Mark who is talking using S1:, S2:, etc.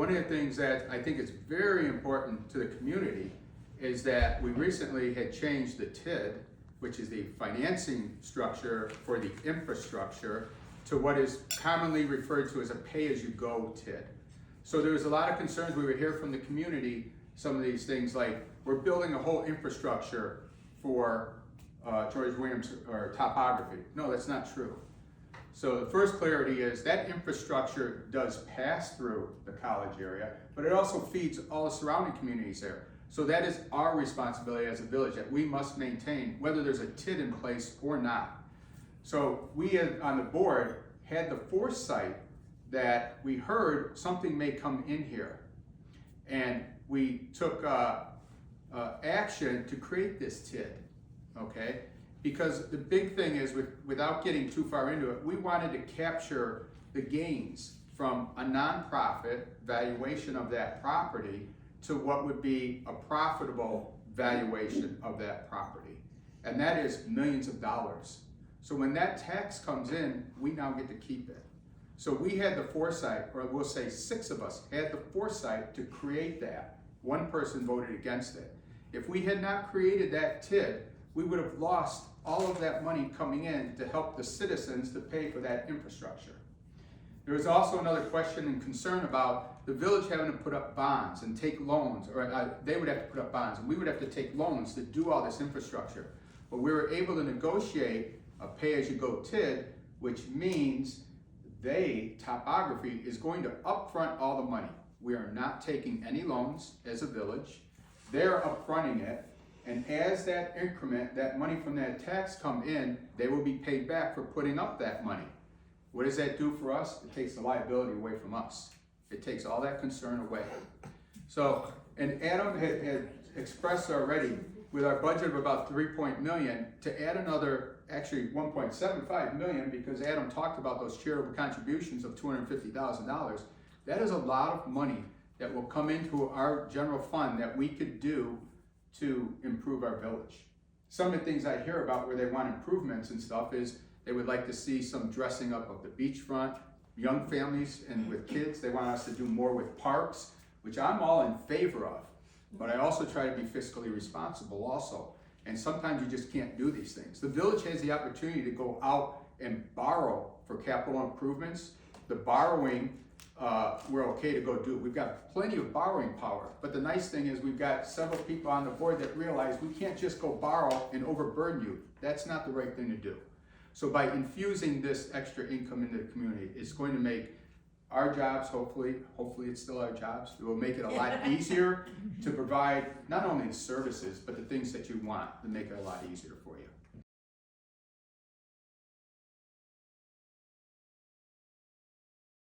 S1: One of the things that I think is very important to the community is that we recently had changed the TID, which is the financing structure for the infrastructure, to what is commonly referred to as a pay-as-you-go TID. So there was a lot of concerns we would hear from the community, some of these things like, we're building a whole infrastructure for George Williams or topography. No, that's not true. So the first clarity is that infrastructure does pass through the college area, but it also feeds all the surrounding communities there. So that is our responsibility as a village that we must maintain, whether there's a TID in place or not. So we on the board had the foresight that we heard something may come in here. And we took action to create this TID, okay? Because the big thing is, without getting too far into it, we wanted to capture the gains from a nonprofit valuation of that property to what would be a profitable valuation of that property. And that is millions of dollars. So when that tax comes in, we now get to keep it. So we had the foresight, or we'll say 6 of us had the foresight to create that. One person voted against it. If we had not created that TID, we would have lost all of that money coming in to help the citizens to pay for that infrastructure. There was also another question and concern about the village having to put up bonds and take loans, or they would have to put up bonds and we would have to take loans to do all this infrastructure. But we were able to negotiate a pay-as-you-go TID, which means topography, is going to upfront all the money. We are not taking any loans as a village. They're upfronting it. And as that increment, that money from that tax come in, they will be paid back for putting up that money. What does that do for us? It takes the liability away from us. It takes all that concern away. So, and Adam had expressed already, with our budget of about $3 million, to add another, actually $1.75 million, because Adam talked about those charitable contributions of $250,000. That is a lot of money that will come into our general fund that we could do to improve our village. Some of the things I hear about where they want improvements and stuff is they would like to see some dressing up of the beachfront, young families and with kids. They want us to do more with parks, which I'm all in favor of, but I also try to be fiscally responsible also. And sometimes you just can't do these things. The village has the opportunity to go out and borrow for capital improvements. The borrowing, we're okay to go do. We've got plenty of borrowing power, but the nice thing is we've got several people on the board that realize we can't just go borrow and overburden you. That's not the right thing to do. So by infusing this extra income into the community, it's going to make our jobs, hopefully it's still our jobs, it will make it a lot easier to provide not only the services, but the things that you want to make it a lot easier for you.